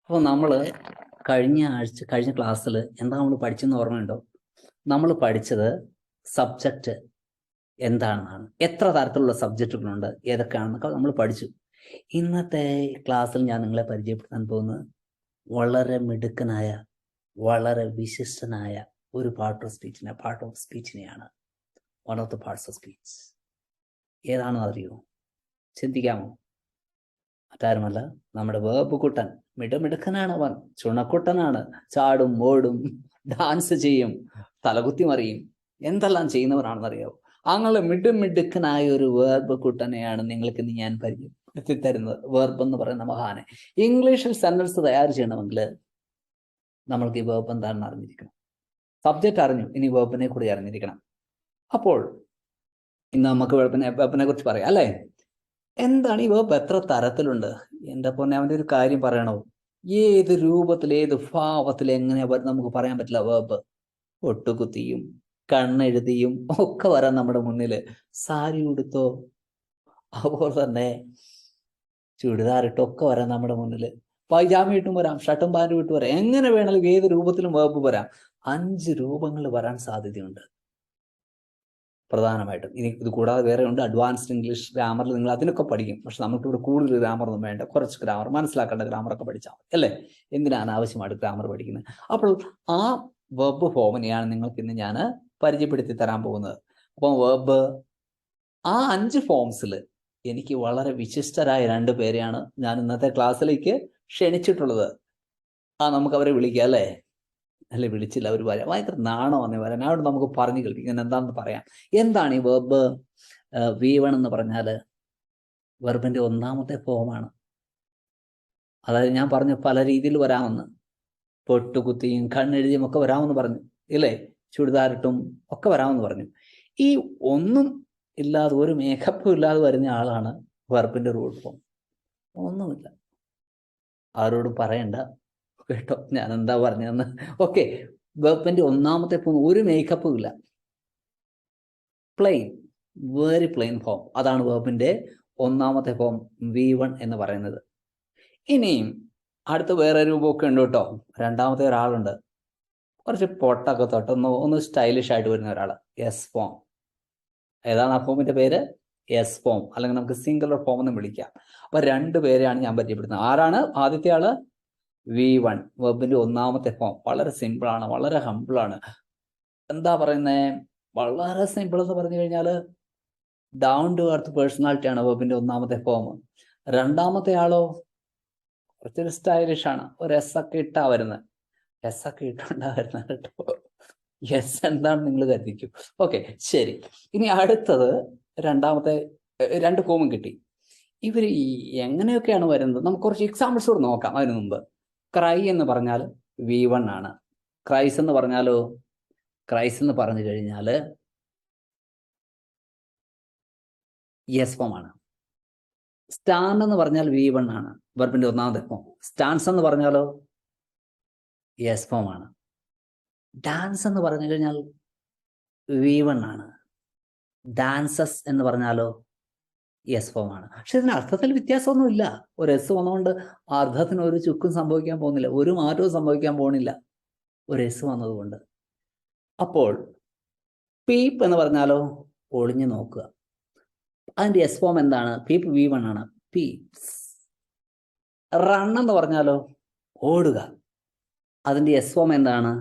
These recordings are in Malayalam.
അപ്പോൾ നമ്മൾ കഴിഞ്ഞ ക്ലാസ്സിൽ എന്താ നമ്മൾ പഠിച്ചെന്ന് ഓർമ്മയുണ്ടോ? നമ്മൾ പഠിച്ചത് സബ്ജക്റ്റ് എന്താണെന്നാണ്. എത്ര തരത്തിലുള്ള സബ്ജക്റ്റുകളുണ്ട്, ഏതൊക്കെയാണെന്നൊക്കെ നമ്മൾ പഠിച്ചു. ഇന്നത്തെ ക്ലാസ്സിൽ ഞാൻ നിങ്ങളെ പരിചയപ്പെടുത്താൻ പോകുന്നത് വളരെ മിടുക്കനായ, വളരെ വിശിഷ്ടനായ ഒരു പാർട്ട് ഓഫ് സ്പീച്ചിനെയാണ്. One of the parts of speech ഏതാണെന്ന് അറിയുമോ? ചിന്തിക്കാമോ? മറ്റാരുമല്ല, നമ്മുടെ വേർബ് കുട്ടൻ. മിടുക്കനാണ് അവൻ, ചുണക്കുട്ടനാണ്. ചാടും ഓടും, ഡാൻസ് ചെയ്യും, തലകുത്തി മറിയും, എന്തെല്ലാം ചെയ്യുന്നവരാണെന്നറിയാവോ? അങ്ങനെ മിടുക്കനായ ഒരു വേർബ് കുട്ടനെയാണ് നിങ്ങൾക്ക് ഇന്ന് ഞാൻ പരിചയപ്പെടുത്തി തരുന്നത്. വേർബ് എന്ന് പറയുന്ന മഹാനെ. ഇംഗ്ലീഷിൽ സെന്റൻസ് തയ്യാർ ചെയ്യണമെങ്കിൽ നമ്മൾക്ക് ഈ വേർബ് എന്താണെന്ന് അറിഞ്ഞിരിക്കണം. സബ്ജക്റ്റ് അറിഞ്ഞു, ഇനി വേർബിനെ കൂടി അറിഞ്ഞിരിക്കണം. അപ്പോൾ ഇന്ന് നമുക്ക് വേർബിനെ കുറിച്ച് പറയാം, അല്ലേ? എന്താണ് ഈ വേർബ്? എത്ര തരത്തിലുണ്ട്? എൻ്റെ പൊന്നെ, അവൻ്റെ ഒരു കാര്യം പറയണോ? ഏത് രൂപത്തിൽ, ഏത് ഭാവത്തിൽ, എങ്ങനെയാ നമുക്ക് പറയാൻ പറ്റില്ല വേർബ്. ഒട്ടുകുത്തിയും കണ്ണെഴുതിയും ഒക്കെ വരാൻ നമ്മുടെ മുന്നിൽ. സാരി ഉടുത്തോ, അതുപോലെ തന്നെ ചുടിദാറിട്ടൊക്കെ വരാൻ നമ്മുടെ മുന്നിൽ. പൈജാമ ഇട്ടും വരാം, ഷർട്ടും പാൻറ്റും ഇട്ട് വരാം. എങ്ങനെ വേണമെങ്കിലും ഏത് രൂപത്തിലും വേർബ് വരാം. 5 രൂപങ്ങൾ വരാൻ സാധ്യതയുണ്ട് പ്രധാനമായിട്ടും. ഇനി ഇത് കൂടാതെ വേറെ ഉണ്ട്. അഡ്വാൻസ്ഡ് ഇംഗ്ലീഷ് ഗ്രാമറിൽ നിങ്ങൾ അതിനൊക്കെ പഠിക്കും. പക്ഷെ നമുക്കിവിടെ കൂടുതൽ ഗ്രാമറൊന്നും വേണ്ട. കുറച്ച് ഗ്രാമർ, മനസ്സിലാക്കേണ്ട ഗ്രാമറൊക്കെ പഠിച്ചാൽ മതി, അല്ലേ? എന്തിനാണ് ആവശ്യമായിട്ട് ഗ്രാമർ പഠിക്കുന്നത്? അപ്പോൾ ആ വെർബ് ഫോമിനെയാണ് നിങ്ങൾക്ക് ഇന്ന് ഞാൻ പരിചയപ്പെടുത്തി തരാൻ പോകുന്നത്. അപ്പോൾ വെർബ് ആ 5 ഫോംസിൽ എനിക്ക് വളരെ വിശിഷ്ടരായ 2 പേരെയാണ് ഞാൻ ഇന്നത്തെ ക്ലാസ്സിലേക്ക് ക്ഷണിച്ചിട്ടുള്ളത്. നമുക്ക് അവരെ വിളിക്കാം, അല്ലേ? അല്ലെ, വിളിച്ചില്ല, അവർ വരാം. ഭയങ്കര നാണം വന്നേ വരാൻ. അവിടെ നമുക്ക് പറഞ്ഞു കേൾപ്പിക്കാൻ എന്താണെന്ന് പറയാം. എന്താണ് ഈ വെർബ്? V1 എന്ന് പറഞ്ഞാൽ വെർബിന്റെ 1ാമത്തെ ഫോമാണ്. അതായത് ഞാൻ പറഞ്ഞു പല രീതിയിൽ വരാമെന്ന്. പൊട്ടുകുത്തിയും കണ്ണെഴുതിയും ഒക്കെ വരാമെന്ന് പറഞ്ഞു, ഇല്ലേ? ചുടിദാറിട്ടും ഒക്കെ വരാമെന്ന് പറഞ്ഞു. ഈ ഒന്നും ഇല്ലാതെ, ഒരു മേക്കപ്പും ഇല്ലാതെ വരുന്ന ആളാണ് വെർബിന്റെ റൂട്ട് ഫോം. ഒന്നുമില്ല, ആരോടും പറയണ്ട കേട്ടോ ഞാൻ എന്താ പറഞ്ഞതെന്ന്. ഓക്കെ, വെർബിന്റെ 1ാമത്തെ ഫോം ഒരു മേക്കപ്പും ഇല്ല, പ്ലെയിൻ, വെരി പ്ലെയിൻ ഫോം. അതാണ് വെർബിന്റെ 1ാമത്തെ ഫോം, V1 എന്ന് പറയുന്നത്. ഇനിയും അടുത്ത വേറെ രൂപമൊക്കെ ഉണ്ട് കേട്ടോ. 2ാമത്തെ ഒരാളുണ്ട്, കുറച്ച് പൊട്ടൊക്കെ തൊട്ടൊന്ന് സ്റ്റൈലിഷ് ആയിട്ട് വരുന്ന ഒരാൾ, എസ് ഫോം. ഏതാണ് ആ ഫോമിന്റെ പേര്? എസ് ഫോം, അല്ലെങ്കിൽ നമുക്ക് സിംഗുലർ ഫോം എന്ന് വിളിക്കാം. അപ്പൊ 2 പേരെയാണ് ഞാൻ പരിചയപ്പെടുത്തുന്നത്. ആരാണ് ആദ്യത്തെ ആള്? V1, വെർബിന്റെ 1ാമത്തെ form. വളരെ സിമ്പിളാണ്, വളരെ ഹമ്പിളാണ്. എന്താ പറയുന്നേ, വളരെ സിമ്പിൾ എന്ന് പറഞ്ഞു കഴിഞ്ഞാൽ ഡൗൺ ടു എർത്ത് പേഴ്സണാലിറ്റിയാണ് വെർബിന്റെ 1ാമത്തെ ഫോം. 2ാമത്തെ ആളോ കുറച്ചൊരു സ്റ്റൈലിഷ് ആണ്, ഒരു എസ് ഒക്കെ ഇട്ടാ വരുന്നത്. എസ് ഒക്കെ ഇട്ടുണ്ടാ വരുന്നത് കേട്ടോ. എസ് എന്താണ് നിങ്ങൾ കരുതിക്കും. ഓക്കെ, ശരി. ഇനി അടുത്തത് 2ാമത്തെ 2 ഫോമും കിട്ടി. ഇവർ എങ്ങനെയൊക്കെയാണ് വരുന്നത്? നമുക്ക് കുറച്ച് എക്സാമ്പിൾസ് കൂടെ നോക്കാം. അതിനു മുമ്പ്, ക്രൈ എന്ന് പറഞ്ഞാൽ V1 ആണ്. ക്രൈസ് എന്ന് പറഞ്ഞാലോ? ക്രൈസ് എന്ന് പറഞ്ഞു കഴിഞ്ഞാൽ യെസ് ഫോം ആണ്. സ്റ്റാൻഡ് എന്ന് പറഞ്ഞാൽ V1 ആണ്, വെർബിന്റെ 1ാമത്തെ ഫോം. സ്റ്റാൻസ് എന്ന് പറഞ്ഞാലോ? യെസ് ഫോം ആണ്. ഡാൻസ് എന്ന് പറഞ്ഞു കഴിഞ്ഞാൽ V1 ആണ്. ഡാൻസസ് എന്ന് പറഞ്ഞാലോ? യെസ് ഫോം ആണ്. പക്ഷെ ഇതിന് അർത്ഥത്തിൽ വ്യത്യാസമൊന്നുമില്ല. ഒരു എസ് വന്നുകൊണ്ട് അർത്ഥത്തിന് ഒരു ചുക്കും സംഭവിക്കാൻ പോകുന്നില്ല, ഒരു മാറ്റവും സംഭവിക്കാൻ പോകുന്നില്ല, ഒരു എസ് വന്നതുകൊണ്ട്. അപ്പോൾ പീപ്പ് എന്ന് പറഞ്ഞാലോ? ഒളിഞ്ഞു നോക്കുക. അതിന്റെ എസ് ഫോം എന്താണ്? പീപ്പ് V1 ആണ്, പീപ്സ്. റൺ എന്ന് പറഞ്ഞാലോ? ഓടുക. അതിന്റെ എസ് ഫോം എന്താണ്?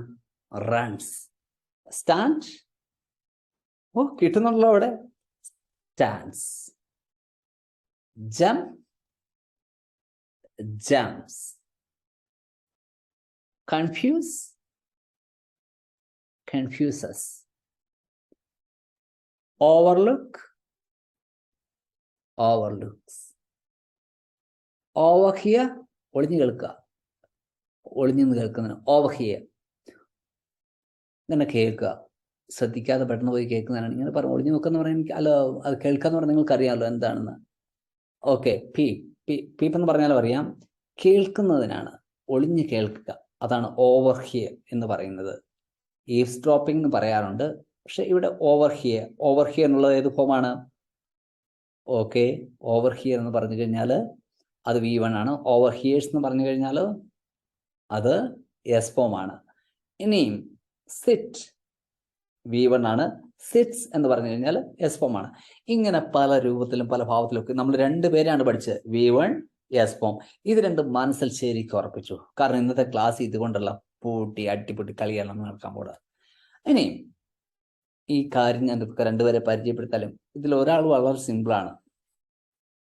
റൺസ്. സ്റ്റാൻഡ്, കിട്ടുന്നുണ്ടല്ലോ അവിടെ, stands. Jump, jumps. Confuse, confuses. Overlook, overlooks. Overhear, ഒളിഞ്ഞു കേൾക്കുക, ഒളിഞ്ഞു കേൾക്കുന്നതിന് ഓവർഹിയർ. ഇങ്ങനെ കേൾക്കുക, ശ്രദ്ധിക്കാതെ പെട്ടെന്ന് പോയി കേൾക്കുന്നതിനാണ് ഇങ്ങനെ പറഞ്ഞു. ഒളിഞ്ഞു നോക്കുന്ന പറയാൻ എനിക്ക് അല്ല, അത് കേൾക്കാന്ന് പറഞ്ഞാൽ നിങ്ങൾക്ക് അറിയാമല്ലോ എന്താണെന്ന്. ഓക്കെ, പീപ്പ് എന്ന് പറഞ്ഞാലും അറിയാം, കേൾക്കുന്നതിനാണ്, ഒളിഞ്ഞു കേൾക്കുക. അതാണ് ഓവർഹിയർ എന്ന് പറയുന്നത്. ഈവ്സ് ഡ്രോപ്പിംഗ് എന്ന് പറയാറുണ്ട്, പക്ഷെ ഇവിടെ ഓവർഹിയർ. ഓവർഹിയർ എന്നുള്ളത് ഏത് ഫോമാണ്? ഓക്കെ, ഓവർഹിയർ എന്ന് പറഞ്ഞു കഴിഞ്ഞാൽ അത് V1 ആണ്. ഓവർഹിയേഴ്സ് എന്ന് പറഞ്ഞു കഴിഞ്ഞാൽ അത് എസ് ഫോം ആണ്. ഇനിയും സിറ്റ് V1 ആണ്. സിറ്റ്സ് എന്ന് പറഞ്ഞു കഴിഞ്ഞാൽ എസ് ഫോം ആണ്. ഇങ്ങനെ പല രൂപത്തിലും പല ഭാവത്തിലും ഒക്കെ നമ്മൾ രണ്ടുപേരാണ് പഠിച്ചത്. V1 S form. ഇത് രണ്ടും മനസ്സിൽ ശരിക്കും ഉറപ്പിച്ചു. കാരണം ഇന്നത്തെ ക്ലാസ് ഇതുകൊണ്ടുള്ള പൂട്ടി അട്ടിപ്പൊട്ടി കളിയാണ് നടക്കാൻ പോകുന്നത്. ഇനി ഈ കാര്യം ഞാൻ രണ്ടുപേരെ പരിചയപ്പെടുത്താലും ഇതിൽ ഒരാൾ വളരെ സിമ്പിളാണ്.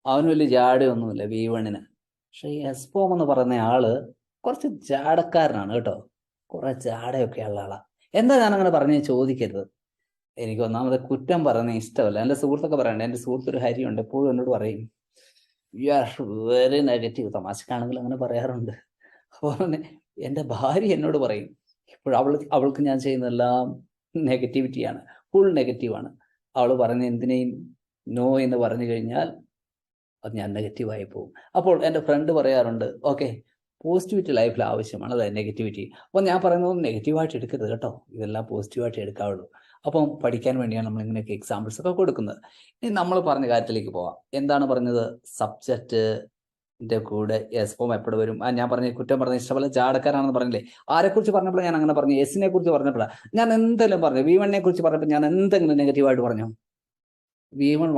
അവന് വലിയ ജാടയൊന്നുമില്ല V1-ന്. പക്ഷെ ഈ എസ് ഫോം എന്ന് പറയുന്ന ആള് കുറച്ച് ജാടക്കാരനാണ് കേട്ടോ. കുറെ ജാടയൊക്കെ ഉള്ള ആളാണ്. എന്താ ഞാൻ അങ്ങനെ പറഞ്ഞ് ചോദിക്കരുത്. എനിക്ക് ഒന്നാമത് കുറ്റം പറയുന്നത് ഇഷ്ടമല്ല. എൻ്റെ സുഹൃത്തൊക്കെ പറയണ്ട. എൻ്റെ സുഹൃത്തൊരു ഹരിയുണ്ട്, എപ്പോഴും എന്നോട് പറയും യു ആർ വെരി നെഗറ്റീവ്. തമാശക്കാണെങ്കിൽ അങ്ങനെ പറയാറുണ്ട്. അപ്പോൾ എൻ്റെ ഭാര്യ എന്നോട് പറയും ഇപ്പോൾ അവൾക്ക് ഞാൻ ചെയ്യുന്നതെല്ലാം നെഗറ്റിവിറ്റിയാണ്, ഫുൾ നെഗറ്റീവാണ്. അവൾ പറയുന്ന എന്തിനേയും നോ എന്ന് പറഞ്ഞു കഴിഞ്ഞാൽ അത് ഞാൻ നെഗറ്റീവായി പോകും. അപ്പോൾ എൻ്റെ ഫ്രണ്ട് പറയാറുണ്ട്, ഓക്കെ പോസിറ്റിവിറ്റി ലൈഫിൽ ആവശ്യമാണ്, അതായത് നെഗറ്റിവിറ്റി. അപ്പോൾ ഞാൻ പറയുന്നത് നെഗറ്റീവായിട്ട് എടുക്കരുത് കേട്ടോ, ഇതെല്ലാം പോസിറ്റീവായിട്ട് എടുക്കാവുള്ളൂ. അപ്പം പഠിക്കാൻ വേണ്ടിയാണ് നമ്മൾ ഇങ്ങനെയൊക്കെ എക്സാമ്പിൾസ് ഒക്കെ കൊടുക്കുന്നത്. ഇനി നമ്മൾ പറഞ്ഞ കാര്യത്തിലേക്ക് പോവാം. എന്താണ് പറഞ്ഞത്? സബ്ജക്റ്റിന്റെ കൂടെ എസ് ഫോം എപ്പോഴും വരും. ഞാൻ പറഞ്ഞ കുറ്റം പറഞ്ഞ ഇഷ്ടമല്ല, ജാടക്കാരാണെന്ന് പറഞ്ഞില്ലേ. ആരെക്കുറിച്ച് പറഞ്ഞപ്പോൾ ഞാൻ അങ്ങനെ പറഞ്ഞു? എസിനെ കുറിച്ച് പറഞ്ഞപ്പോഴാണ് ഞാൻ എന്തെങ്കിലും പറഞ്ഞു. V1-നെ കുറിച്ച് പറഞ്ഞപ്പോൾ ഞാൻ എന്തെങ്കിലും നെഗറ്റീവായിട്ട് പറഞ്ഞു? V1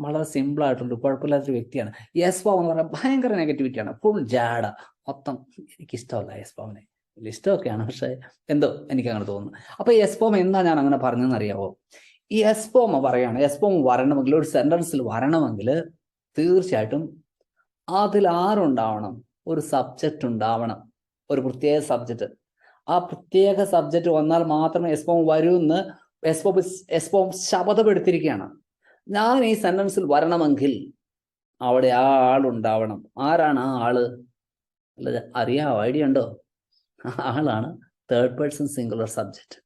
വളരെ സിമ്പിളായിട്ടുണ്ട്, കുഴപ്പമില്ലാത്തൊരു വ്യക്തിയാണ്. എസ് ഫോം എന്ന് പറഞ്ഞാൽ ഭയങ്കര നെഗറ്റിവിറ്റിയാണ്, ഫുൾ ജാട മൊത്തം. എനിക്കിഷ്ടമല്ല എസ് ഫോമിനെ. വലിയ ഇഷ്ടമൊക്കെയാണ്, പക്ഷേ എന്തോ എനിക്കങ്ങനെ തോന്നുന്നു. അപ്പോൾ എസ് ഫോം എന്താ ഞാൻ അങ്ങനെ പറഞ്ഞതെന്ന് അറിയാവോ? ഈ എസ് ഫോം പറയുകയാണ്, എസ് ഫോം വരണമെങ്കിൽ, ഒരു സെന്റൻസിൽ വരണമെങ്കിൽ തീർച്ചയായിട്ടും അതിൽ ആരുണ്ടാവണം? ഒരു സബ്ജക്റ്റ് ഉണ്ടാവണം, ഒരു പ്രത്യേക സബ്ജക്റ്റ്. ആ പ്രത്യേക സബ്ജക്റ്റ് വന്നാൽ മാത്രമേ എസ് ഫോം വരൂ എന്ന് എസ് ഫോം ശപഥമെടുത്തിരിക്കുകയാണ്. ഞാൻ ഈ സെന്റൻസിൽ വരണമെങ്കിൽ അവിടെ ആ ആളുണ്ടാവണം. ആരാണ് ആ ആള്? അല്ല, അറിയാവോ? ഐഡിയ ഉണ്ടോ? ആളാണ് third person singular subject.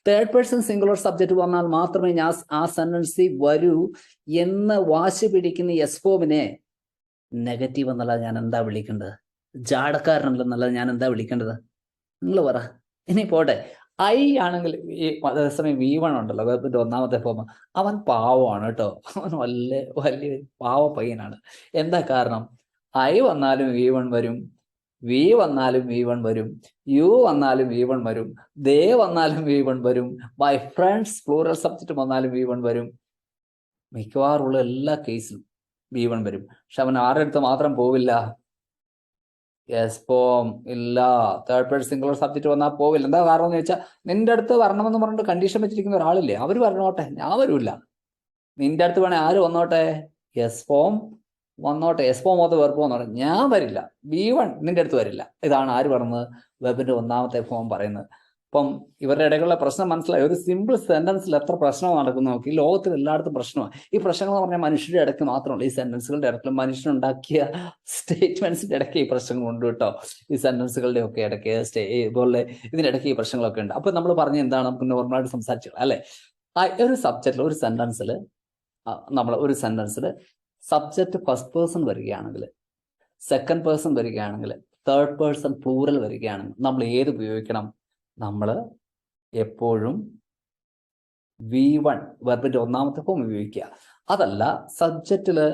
Third person singular subject വന്നാൽ മാത്രമേ ഞാൻ ആ സെന്റൻസിൽ വരൂ എന്ന് വാശി പിടിക്കുന്ന എസ് ഫോമിനെ നെഗറ്റീവ് എന്നല്ല ഞാൻ എന്താ വിളിക്കേണ്ടത്? ജാടക്കാരനല്ലെന്നല്ല ഞാൻ എന്താ വിളിക്കേണ്ടത്? നിങ്ങൾ പറ. ഇനി പോട്ടെ, ഐ ആണെങ്കിൽ ഈ അതേസമയം V1 ഉണ്ടല്ലോ, വെബിന്റെ ഒന്നാമത്തെ ഫോം, അവൻ പാവമാണ് കേട്ടോ. അവൻ വലിയ പാവ പയ്യനാണ്. എന്താ കാരണം? ഐ വന്നാലും V1 വരും, V വന്നാലും V1 വരും, യു വന്നാലും V1 വരും, ദേ വന്നാലും V1 വരും, മൈ ഫ്രണ്ട്സ് പ്ലൂറൽ സബ്ജക്റ്റ് വന്നാലും V1 വരും. മിക്കവാറുള്ള എല്ലാ കേസിലും V1 വരും. പക്ഷെ അവൻ ആരുടെ അടുത്ത് മാത്രം പോവില്ല? എസ് ഫോം ഇല്ല, തേർഡ് പേഴ്സൺ സിംഗുലർ സബ്ജക്റ്റ് വന്നാൽ പോവില്ല. എന്താ കാരണം എന്ന് വെച്ചാൽ, നിന്റെ അടുത്ത് വരണമെന്ന് പറഞ്ഞിട്ട് കണ്ടീഷൻ വെച്ചിരിക്കുന്ന ഒരാളില്ലേ, അവർ വരണോട്ടെ, ഞാൻ വരൂല്ല. നിന്റെ അടുത്ത് വേണേ ആര് വന്നോട്ടെ? എസ് ഫോം വന്നോട്ടെ, എസ് ഫോം അത് വെർബ് വന്നോട്ടെ, ഞാൻ വരില്ല. V1 നിന്റെ അടുത്ത് വരില്ല. ഇതാണ് ആര് പറഞ്ഞത്? വെബിന്റെ ഒന്നാമത്തെ ഫോം പറയുന്നത്. അപ്പം ഇവരുടെ ഇടയിലുള്ള പ്രശ്നം മനസ്സിലായി. ഒരു സിമ്പിൾ സെന്റൻസിൽ എത്ര പ്രശ്നം നടക്കുന്നു നോക്കി. ലോകത്തിൽ എല്ലായിടത്തും പ്രശ്നമാണ്. ഈ പ്രശ്നങ്ങൾ എന്ന് പറഞ്ഞാൽ മനുഷ്യരുടെ ഇടയ്ക്ക് മാത്രമല്ല, ഈ സെന്റൻസുകളുടെ ഇടയ്ക്കും മനുഷ്യനുണ്ടാക്കിയ സ്റ്റേറ്റ്മെന്റ്സിന്റെ ഇടയ്ക്ക് ഈ പ്രശ്നങ്ങളുണ്ട് കേട്ടോ. ഈ സെന്റൻസുകളുടെ ഒക്കെ ഇടയ്ക്ക് ഇതുപോലെ ഇതിനിടയ്ക്ക് ഈ പ്രശ്നങ്ങളൊക്കെ ഉണ്ട്. അപ്പൊ നമ്മൾ പറഞ്ഞ എന്താണ്? നമുക്ക് നോർമലായിട്ട് സംസാരിച്ചു അല്ലെ? ഒരു സബ്ജക്റ്റിൽ, ഒരു സെന്റൻസിൽ, ഒരു സെന്റൻസിൽ സബ്ജക്റ്റ് ഫസ്റ്റ് പേഴ്സൺ വരികയാണെങ്കിൽ, സെക്കൻഡ് പേഴ്സൺ വരികയാണെങ്കിൽ, തേർഡ് പേഴ്സൺ പ്ലൂറൽ വരികയാണെങ്കിൽ നമ്മൾ ഏത് ഉപയോഗിക്കണം? നമ്മൾ എപ്പോഴും V1 വെർബിന്റെ ഒന്നാമത്തെ ഫോം ഉപയോഗിക്കുക. അതല്ല, സബ്ജക്റ്റില്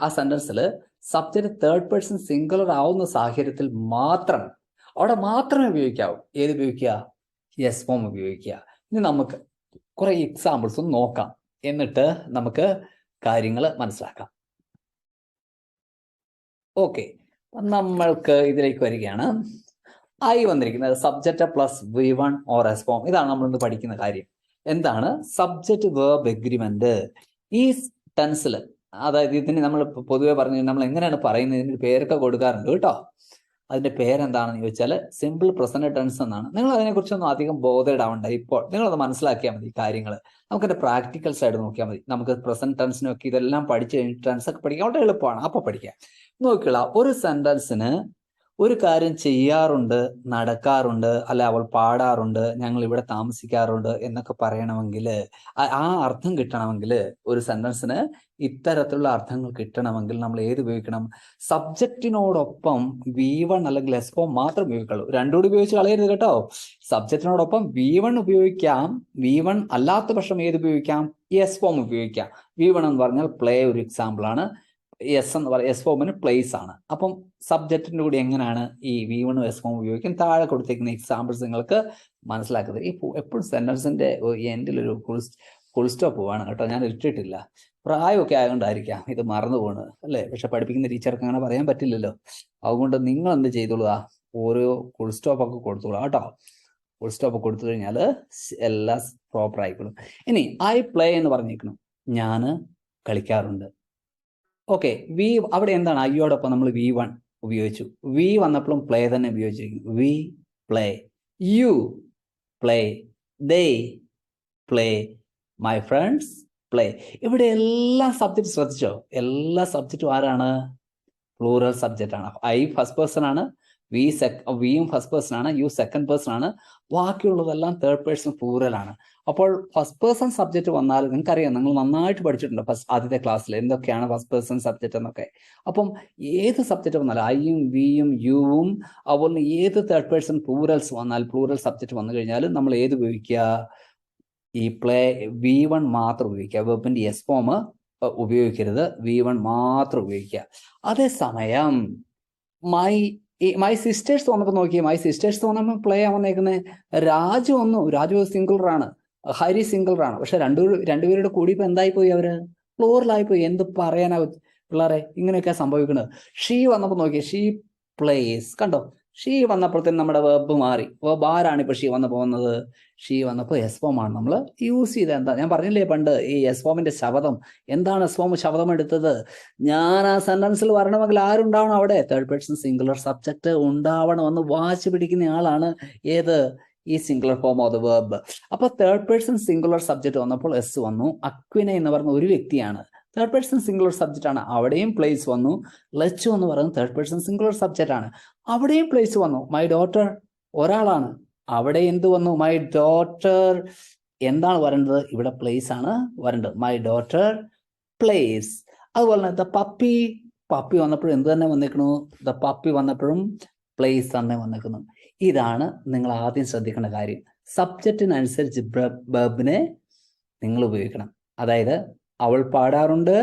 ആ സെന്റൻസിൽ സബ്ജക്റ്റ് തേർഡ് പേഴ്സൺ സിംഗുലർ ആവുന്ന സാഹചര്യത്തിൽ മാത്രം, അവിടെ മാത്രമേ ഉപയോഗിക്കാവൂ. ഏത് ഉപയോഗിക്കുക? എസ് ഫോം ഉപയോഗിക്കുക. ഇനി നമുക്ക് കുറെ എക്സാമ്പിൾസ് ഒന്ന് നോക്കാം, എന്നിട്ട് നമുക്ക് കാര്യങ്ങൾ മനസ്സിലാക്കാം. ഓക്കെ, നമ്മൾക്ക് ഇതിലേക്ക് വരികയാണ്. വന്നിരിക്കുന്നത് subject plus V1 or S form. ഇതാണ് നമ്മൾ ഇന്ന് പഠിക്കുന്ന കാര്യം. എന്താണ് സബ്ജക്റ്റ് വേർബ് എഗ്രിമെന്റ്? ഈ ടെൻസിൽ, അതായത് ഇതിന് നമ്മൾ പൊതുവെ പറഞ്ഞു, നമ്മൾ എങ്ങനെയാണ് പറയുന്നത്, ഇതിന് പേരൊക്കെ കൊടുക്കാറുണ്ട് കേട്ടോ. അതിന്റെ പേരെന്താണെന്ന് ചോദിച്ചാൽ സിമ്പിൾ പ്രസന്റ് ടെൻസ് എന്നാണ്. നിങ്ങൾ അതിനെക്കുറിച്ചൊന്നും അധികം ബോധേഡാവണ്ട. ഇപ്പോൾ നിങ്ങളത് മനസ്സിലാക്കിയാൽ മതി കാര്യങ്ങൾ. നമുക്കതിന്റെ പ്രാക്ടിക്കൽ സൈഡ് നോക്കിയാൽ മതി. നമുക്ക് പ്രസന്റ് ടെൻസിനൊക്കെ ഇതെല്ലാം പഠിച്ചു കഴിഞ്ഞിട്ട് ടെൻസ് ഒക്കെ പഠിക്കാൻ വളരെ എളുപ്പമാണ്. അപ്പൊ പഠിക്കാം. നോക്കിയുള്ള ഒരു സെന്റൻസിന് ഒരു കാര്യം ചെയ്യാറുണ്ട്, നടക്കാറുണ്ട്, അല്ല അവൾ പാടാറുണ്ട്, ഞങ്ങൾ ഇവിടെ താമസിക്കാറുണ്ട് എന്നൊക്കെ പറയണമെങ്കിൽ, ആ അർത്ഥം കിട്ടണമെങ്കിൽ, ഒരു സെന്റൻസിന് ഇത്തരത്തിലുള്ള അർത്ഥങ്ങൾ കിട്ടണമെങ്കിൽ നമ്മൾ ഏത് ഉപയോഗിക്കണം? സബ്ജക്റ്റിനോടൊപ്പം V1 അല്ലെങ്കിൽ എസ് ഫോം മാത്രം ഉപയോഗിക്കുള്ളൂ. രണ്ടുകൂടി ഉപയോഗിച്ച് കളയരുത് കേട്ടോ. സബ്ജക്റ്റിനോടൊപ്പം V1 ഉപയോഗിക്കാം. V1 അല്ലാത്ത പക്ഷം ഏത് ഉപയോഗിക്കാം? എസ് ഫോം ഉപയോഗിക്കാം. V1 എന്ന് പറഞ്ഞാൽ പ്ലേ ഒരു എക്സാമ്പിൾ ആണ്. എസ് എന്ന് പറയുക എസ് ഫോമിന് പ്ലേസ് ആണ്. അപ്പം സബ്ജക്റ്റിൻ്റെ കൂടി എങ്ങനെയാണ് ഈ V1 എസ് ഫോം ഉപയോഗിക്കും? താഴെ കൊടുത്തേക്കുന്ന എക്സാമ്പിൾസ് നിങ്ങൾക്ക് മനസ്സിലാക്കുന്നത്. ഈ എപ്പോഴും സെൻറ്റൻസിൻ്റെ എൻഡിലൊരു ഫുൾ സ്റ്റോപ്പ് വേണം കേട്ടോ. ഞാൻ ഇട്ടിട്ടില്ല, പ്രായമൊക്കെ ആയതുകൊണ്ടായിരിക്കാം ഇത് മറന്നു പോകുന്നത് അല്ലേ. പക്ഷെ പഠിപ്പിക്കുന്ന ടീച്ചർക്ക് അങ്ങനെ പറയാൻ പറ്റില്ലല്ലോ. അതുകൊണ്ട് നിങ്ങൾ എന്ത് ചെയ്തോളുക, ഓരോ ഫുൾ സ്റ്റോപ്പൊക്കെ കൊടുത്തോളൂ കേട്ടോ. ഫുൾ സ്റ്റോപ്പ് കൊടുത്തു കഴിഞ്ഞാൽ എല്ലാം പ്രോപ്പർ ആയിക്കോളും. ഇനി ഐ പ്ലേ എന്ന് പറഞ്ഞേക്കണം, ഞാൻ കളിക്കാറുണ്ട്. ഓക്കെ, അവിടെ എന്താണ് അയ്യോടൊപ്പം നമ്മൾ V1 ഉപയോഗിച്ചു. വി വന്നപ്പോഴും പ്ലേ തന്നെ ഉപയോഗിച്ചിരിക്കുന്നു. We play, you play, they play, my friends play. ഇവിടെ എല്ലാ സബ്ജക്റ്റ് ശ്രദ്ധിച്ചോ, എല്ലാ സബ്ജക്റ്റും ആരാണ്? പ്ലൂറൽ സബ്ജക്റ്റ് ആണ്. ഐ ഫസ്റ്റ് പേഴ്സൺ ആണ്, വിയും ഫസ്റ്റ് പേഴ്സൺ ആണ്, യു സെക്കൻഡ് പേഴ്സൺ ആണ്, ബാക്കിയുള്ളതെല്ലാം തേർഡ് പേഴ്സൺ പ്ലൂറൽ ആണ്. അപ്പോൾ ഫസ്റ്റ് പേഴ്സൺ സബ്ജക്റ്റ് വന്നാൽ നിങ്ങൾക്കറിയാം, നിങ്ങൾ നന്നായിട്ട് പഠിച്ചിട്ടുണ്ട് ആദ്യത്തെ ക്ലാസ്സിൽ എന്തൊക്കെയാണ് ഫസ്റ്റ് പേഴ്സൺ സബ്ജക്റ്റ് എന്നൊക്കെ. അപ്പം ഏത് സബ്ജക്റ്റ് വന്നാലും ഐയും വിയും യുവും അതുപോലെ ഏത് തേർഡ് പേഴ്സൺ പ്ലൂറൽസ് വന്നാൽ, പ്ലൂറൽ സബ്ജക്റ്റ് വന്നു കഴിഞ്ഞാൽ നമ്മൾ ഏത് ഉപയോഗിക്കുക? ഈ V1 മാത്രം ഉപയോഗിക്കുക. വെബിൻ്റെ എസ് ഫോം ഉപയോഗിക്കരുത്, V1 മാത്രം ഉപയോഗിക്കുക. അതേസമയം മൈ സിസ്റ്റേഴ്സ് വന്നപ്പോൾ നോക്കിയേ, മൈ സിസ്റ്റേഴ്സ് വന്നപ്പോൾ പ്ലേ വന്നേക്കുന്നത് രാജു വന്നു. രാജു സിംഗിളറാണ്, ഹരി സിംഗിളറാണ്. പക്ഷെ രണ്ടുപേരുടെ കൂടിയപ്പോൾ എന്തായിപ്പോയി? അവര് പ്ലൂറലായിപ്പോയി. എന്ത് പറയാനാ പിള്ളേരെ, ഇങ്ങനെയൊക്കെ സംഭവിക്കുന്നത്. ഷീ വന്നപ്പോൾ നോക്കിയേ, ഷീ പ്ലേസ്. കണ്ടോ, ഷീ വന്നപ്പോഴത്തേന് നമ്മുടെ വെബ് മാറി. വെബ് ആരാണ് ഇപ്പോൾ ഷീ വന്നപ്പോൾ വന്നത്? ഷീ വന്നപ്പോൾ എസ് ഫോം ആണ് നമ്മൾ യൂസ് ചെയ്തത്. എന്താ ഞാൻ പറഞ്ഞില്ലേ പണ്ട്, ഈ എസ് ഫോമിന്റെ ശബ്ദം എന്താണ്? എസ് ഫോം ശബ്ദം എടുത്തത്. ഞാൻ ആ സെന്റൻസിൽ വരണമെങ്കിൽ ആരുണ്ടാവണം അവിടെ? തേർഡ് പേഴ്സൺ സിംഗുലർ സബ്ജക്റ്റ് ഉണ്ടാവണമെന്ന് വാശി പിടിക്കുന്ന ആളാണ് ഏത്? ഈ singular form of the verb. അപ്പൊ തേർഡ് പേഴ്സൺ സിംഗുലർ സബ്ജക്റ്റ് വന്നപ്പോൾ എസ് വന്നു. അക്വിന എന്ന് പറഞ്ഞ ഒരു വ്യക്തിയാണ്, തേർഡ് പേഴ്സൺ സിംഗുലർ സബ്ജക്റ്റ് ആണ്, അവിടെയും പ്ലേസ് വന്നു. ലച്ചു എന്ന് പറയുന്നത് തേർഡ് പേഴ്സൺ സിംഗുലർ സബ്ജക്റ്റ് ആണ്, അവിടെയും പ്ലേസ് വന്നു. മൈ ഡോട്ടർ ഒരാളാണ്, അവിടെ എന്ത് വന്നു? My daughter. എന്താണ് വരേണ്ടത്? ഇവിടെ പ്ലേസ് ആണ് വരേണ്ടത്. My daughter place. അതുപോലെ തന്നെ ദ പപ്പി, പപ്പി വന്നപ്പോഴും എന്ത് തന്നെ വന്നേക്കണു? ദ പപ്പി വന്നപ്പോഴും പ്ലേസ് തന്നെ വന്നേക്കുന്നു. ഇതാണ് നിങ്ങൾ ആദ്യം ശ്രദ്ധിക്കേണ്ട കാര്യം. സബ്ജക്റ്റിനനുസരിച്ച് വെർബിനെ നിങ്ങൾ ഉപയോഗിക്കണം. അതായത് അവൾ പാടാറുണ്ട്,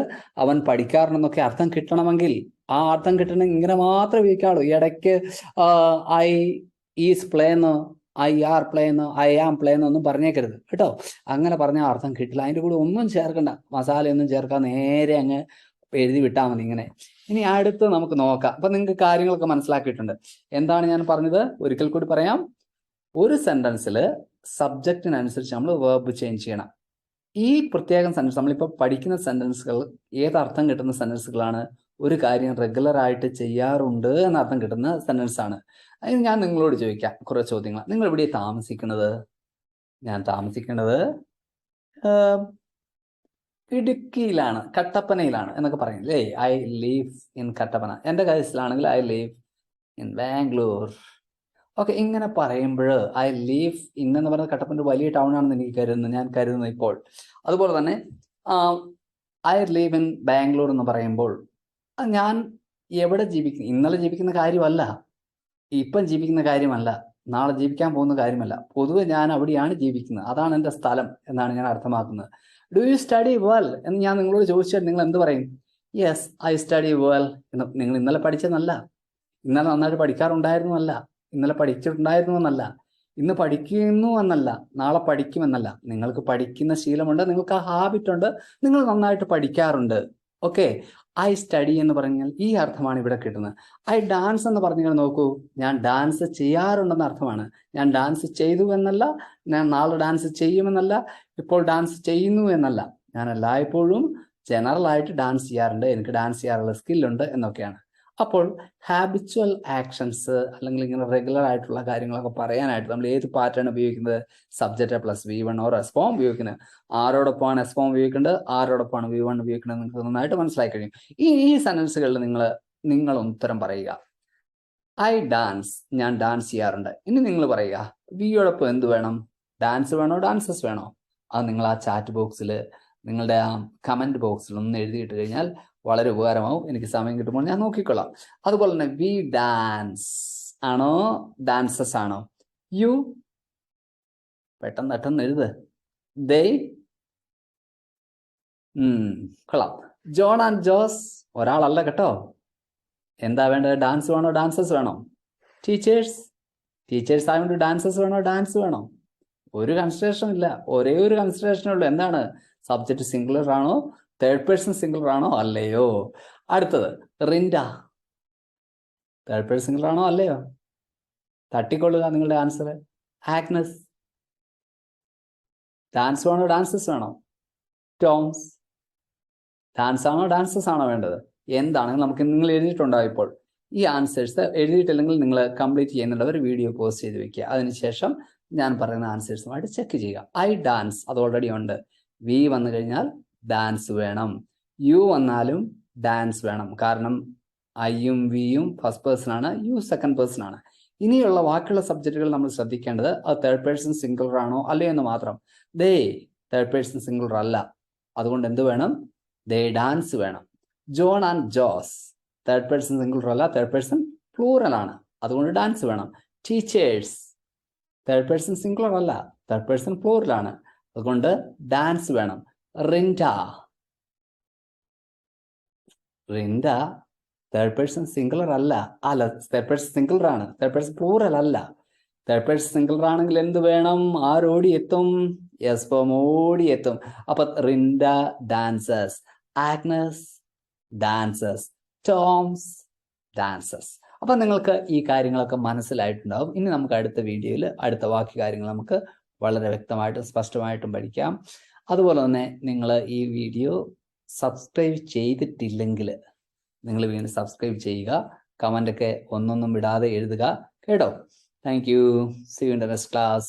അവൻ പഠിക്കാറുണ്ടെന്നൊക്കെ അർത്ഥം കിട്ടണമെങ്കിൽ, ആ അർത്ഥം കിട്ടണമെങ്കിൽ ഇങ്ങനെ മാത്രമേ ഉപയോഗിക്കാവുള്ളൂ. ഇടയ്ക്ക് ഐ ഈസ് പ്ലേന്നോ ഐ ആർ പ്ലേന്നോ ഐ ആം പ്ലേന്നോ ഒന്നും പറഞ്ഞേക്കരുത് കേട്ടോ. അങ്ങനെ പറഞ്ഞാൽ അർത്ഥം കിട്ടില്ല. അതിൻ്റെ കൂടെ ഒന്നും ചേർക്കണ്ട, മസാലയൊന്നും ചേർക്കാൻ, നേരെ അങ്ങ് എഴുതി വിട്ടാൽ മതി ഇങ്ങനെ. ഇനി അടുത്ത് നമുക്ക് നോക്കാം. അപ്പൊ നിങ്ങൾക്ക് കാര്യങ്ങളൊക്കെ മനസ്സിലാക്കിയിട്ടുണ്ട്. എന്താണ് ഞാൻ പറഞ്ഞത്? ഒരിക്കൽ കൂടി പറയാം. ഒരു സെന്റൻസിൽ സബ്ജക്റ്റിനനുസരിച്ച് നമ്മൾ വേർബ് ചേഞ്ച് ചെയ്യണം. ഈ പ്രത്യേകം സെന്റൻസ്, നമ്മളിപ്പോൾ പഠിക്കുന്ന സെന്റൻസുകൾ ഏതർത്ഥം കിട്ടുന്ന സെന്റൻസുകളാണ്? ഒരു കാര്യം റെഗുലർ ആയിട്ട് ചെയ്യാറുണ്ട് എന്നർത്ഥം കിട്ടുന്ന സെന്റൻസ് ആണ്. അതിന് ഞാൻ നിങ്ങളോട് ചോദിക്കാം കുറേ ചോദ്യങ്ങൾ. നിങ്ങൾ എവിടെ താമസിക്കുന്നത്? ഞാൻ താമസിക്കുന്നത് ഇടുക്കിയിലാണ്, കട്ടപ്പനയിലാണ് എന്നൊക്കെ പറയും അല്ലേ. I live in Kattappana. എൻ്റെ കേസിലാണെങ്കിൽ I live in Bangalore. Okay, ഇങ്ങനെ പറയുമ്പോൾ ഐ ലീവ് ഇന്നെന്ന് പറയുന്നത് കട്ടപ്പന വലിയ ടൗൺ ആണെന്ന് എനിക്ക് ഞാൻ കരുതുന്നു ഇപ്പോൾ. അതുപോലെ തന്നെ ഐ ലീവ് ഇൻ ബാംഗ്ലൂർ എന്ന് പറയുമ്പോൾ ഞാൻ എവിടെ ജീവിക്കുന്നു? ഇന്നലെ ജീവിക്കുന്ന കാര്യമല്ല, ഇപ്പം ജീവിക്കുന്ന കാര്യമല്ല, നാളെ ജീവിക്കാൻ പോകുന്ന കാര്യമല്ല. പൊതുവെ ഞാൻ അവിടെയാണ് ജീവിക്കുന്നത്, അതാണ് എൻ്റെ സ്ഥലം എന്നാണ് ഞാൻ അർത്ഥമാക്കുന്നത്. ഡു യു സ്റ്റഡി വെൽ എന്ന് ഞാൻ നിങ്ങളോട് ചോദിച്ചാൽ നിങ്ങൾ എന്ത് പറയും? യെസ് ഐ സ്റ്റഡി വെൽ എന്ന്. നിങ്ങൾ ഇന്നലെ പഠിച്ചെന്നല്ല, ഇന്നലെ നന്നായിട്ട് പഠിക്കാറുണ്ടായിരുന്നു എന്നല്ല, ഇന്നലെ പഠിച്ചിട്ടുണ്ടായിരുന്നു എന്നല്ല, ഇന്ന് പഠിക്കുന്നു എന്നല്ല, നാളെ പഠിക്കുമെന്നല്ല. നിങ്ങൾക്ക് പഠിക്കുന്ന ശീലമുണ്ട്, നിങ്ങൾക്ക് ആ ഹാബിറ്റ് ഉണ്ട്, നിങ്ങൾ നന്നായിട്ട് പഠിക്കാറുണ്ട്. ഓക്കെ, ഐ സ്റ്റഡി എന്ന് പറഞ്ഞാൽ ഈ അർത്ഥമാണ് ഇവിടെ കിട്ടുന്നത്. ഐ ഡാൻസ് എന്ന് പറഞ്ഞാൽ നോക്കൂ, ഞാൻ ഡാൻസ് ചെയ്യാറുണ്ടെന്ന അർത്ഥമാണ്. ഞാൻ ഡാൻസ് ചെയ്തു എന്നല്ല, ഞാൻ നാളെ ഡാൻസ് ചെയ്യുമെന്നല്ല, ഇപ്പോൾ ഡാൻസ് ചെയ്യുന്നു എന്നല്ല. ഞാൻ എല്ലായ്പ്പോഴും ജനറലായിട്ട് ഡാൻസ് ചെയ്യാറുണ്ട്, എനിക്ക് ഡാൻസ് ചെയ്യാറുള്ള സ്കില്ലുണ്ട് എന്നൊക്കെയാണ്. അപ്പോൾ ഹാബിച്വൽ ആക്ഷൻസ് അല്ലെങ്കിൽ ഇങ്ങനെ റെഗുലർ ആയിട്ടുള്ള കാര്യങ്ങളൊക്കെ പറയാനായിട്ട് നമ്മൾ ഏത് പാറ്റേൺ ഉപയോഗിക്കുന്നത്? Subject plus V1 or S form ഉപയോഗിക്കുന്നത്. ആരോടൊപ്പമാണ് എസ് ഫോം ഉപയോഗിക്കേണ്ടത്, ആരോടൊപ്പമാണ് V1 ഉപയോഗിക്കുന്നത് നിങ്ങൾക്ക് നന്നായിട്ട് മനസ്സിലായി കഴിയും. ഈ സെന്റൻസുകളിൽ നിങ്ങൾ ഉത്തരം പറയുക. ഐ ഡാൻസ്, ഞാൻ ഡാൻസ് ചെയ്യാറുണ്ട്. ഇനി നിങ്ങൾ പറയുക വിയോടൊപ്പം എന്ത് വേണം? ഡാൻസ് വേണോ, ഡാൻസസ് വേണോ? അത് നിങ്ങൾ ആ ചാറ്റ് ബോക്സിൽ, നിങ്ങളുടെ ആ കമൻറ്റ് ബോക്സിൽ ഒന്ന് എഴുതിയിട്ട് കഴിഞ്ഞാൽ വളരെ ഉപകാരമാവും. എനിക്ക് സമയം കിട്ടുമ്പോൾ ഞാൻ നോക്കിക്കൊള്ളാം. അതുപോലെ തന്നെ വി ഡാൻസ് ആണോ, ഡാൻസസ് ആണോ? യു പെട്ടെന്ന് എഴുത്. ദേ കൊള്ളാം. ജോൺ ആൻഡ് ജോസ് ഒരാളല്ല കേട്ടോ. എന്താ വേണ്ടത്? ഡാൻസ് വേണോ? ഡാൻസേഴ്സ് വേണോ? ടീച്ചേഴ്സ് ആയതുകൊണ്ട് ഡാൻസേഴ്സ് വേണോ? ഡാൻസ് വേണോ? ഒരു കൺസിഡറേഷൻ ഇല്ല. ഒരേ ഒരു കൺസിഡറേഷനേ ഉള്ളൂ. എന്താണ്? സബ്ജക്റ്റ് സിംഗുലർ ആണോ? തേർഡ് പേഴ്സൺ സിംഗുലർ ആണോ? അല്ലയോ? അടുത്തത് റിൻഡ. തേർഡ് പേഴ്സൺ സിംഗുലർ ആണോ? അല്ലയോ? തട്ടിക്കൊള്ളുക നിങ്ങളുടെ ആൻസർ. ആഗ്നസ്. ഡാൻസ് വേണോ? ഡാൻസസ് വേണോ? ടോംസ്. ഡാൻസ് ആണോ? ഡാൻസസ് ആണോ വേണ്ടത്? എന്താണെങ്കിലും നമുക്ക് നിങ്ങൾ എഴുതിയിട്ടുണ്ടാവും. ഇപ്പോൾ ഈ ആൻസേഴ്സ് എഴുതിയിട്ടില്ലെങ്കിൽ നിങ്ങൾ കംപ്ലീറ്റ് ചെയ്യുന്നുള്ളവർ വീഡിയോ പോസ്റ്റ് ചെയ്ത് വെക്കുക. അതിനുശേഷം ഞാൻ പറയുന്ന ആൻസേഴ്സുമായിട്ട് ചെക്ക് ചെയ്യുക. ഐ ഡാൻസ്, അത് ഓൾറെഡി ഉണ്ട്. വി വന്നു കഴിഞ്ഞാൽ ഡാൻസ് വേണം. യു വന്നാലും ഡാൻസ് വേണം. കാരണം ഐയും വിയും ഫസ്റ്റ് പേഴ്സൺ ആണ്, യു സെക്കൻഡ് പേഴ്സൺ ആണ്. ഇനിയുള്ള ബാക്കിയുള്ള സബ്ജക്റ്റുകൾ നമ്മൾ ശ്രദ്ധിക്കേണ്ടത് അത് തേർഡ് പേഴ്സൺ സിംഗുലർ ആണോ അല്ലയോ എന്ന് മാത്രം. ദേ തേർഡ് പേഴ്സൺ സിംഗുലർ അല്ല. അതുകൊണ്ട് എന്ത് വേണം? ദേ ഡാൻസ് വേണം. John and Jose third person singular അല്ല, തേർഡ് പേഴ്സൺ പ്ലൂറൽ ആണ്. അതുകൊണ്ട് ഡാൻസ് വേണം. ടീച്ചേഴ്സ് തേർഡ് പേഴ്സൺ സിംഗുലർ അല്ല, തേർഡ് പേഴ്സൺ പ്ലൂറൽ ആണ്. അതുകൊണ്ട് ഡാൻസ് വേണം. റിൻഡ തേർഡ് പേഴ്സൺ സിംഗുലർ അല്ല. തേർഡ് പേഴ്സൺ സിംഗുലർ ആണ്, തേർഡ് പേഴ്സൺ പ്ലൂറൽ അല്ല. തേർഡ് പേഴ്സൺ സിംഗുലർ ആണെങ്കിൽ എന്ത് വേണം? ആരോടി എത്തും? യെസ് ഫോം ഓടി എത്തും. അപ്പൊ Rinda dances, Agnes dances, Toms dances. അപ്പൊ നിങ്ങൾക്ക് ഈ കാര്യങ്ങളൊക്കെ മനസ്സിലായിട്ടുണ്ടാവും. ഇനി നമുക്ക് അടുത്ത വീഡിയോയിൽ അടുത്ത ബാക്കി കാര്യങ്ങൾ നമുക്ക് വളരെ വ്യക്തമായിട്ടും സ്പഷ്ടമായിട്ടും പഠിക്കാം. അതുപോലെ തന്നെ നിങ്ങൾ ഈ വീഡിയോ സബ്സ്ക്രൈബ് ചെയ്തിട്ടില്ലെങ്കിൽ നിങ്ങൾ വീണ്ടും സബ്സ്ക്രൈബ് ചെയ്യുക. കമൻ്റ് ഒക്കെ ഒന്നൊന്നും വിടാതെ എഴുതുക കേട്ടോ. Thank you. See you in the next class.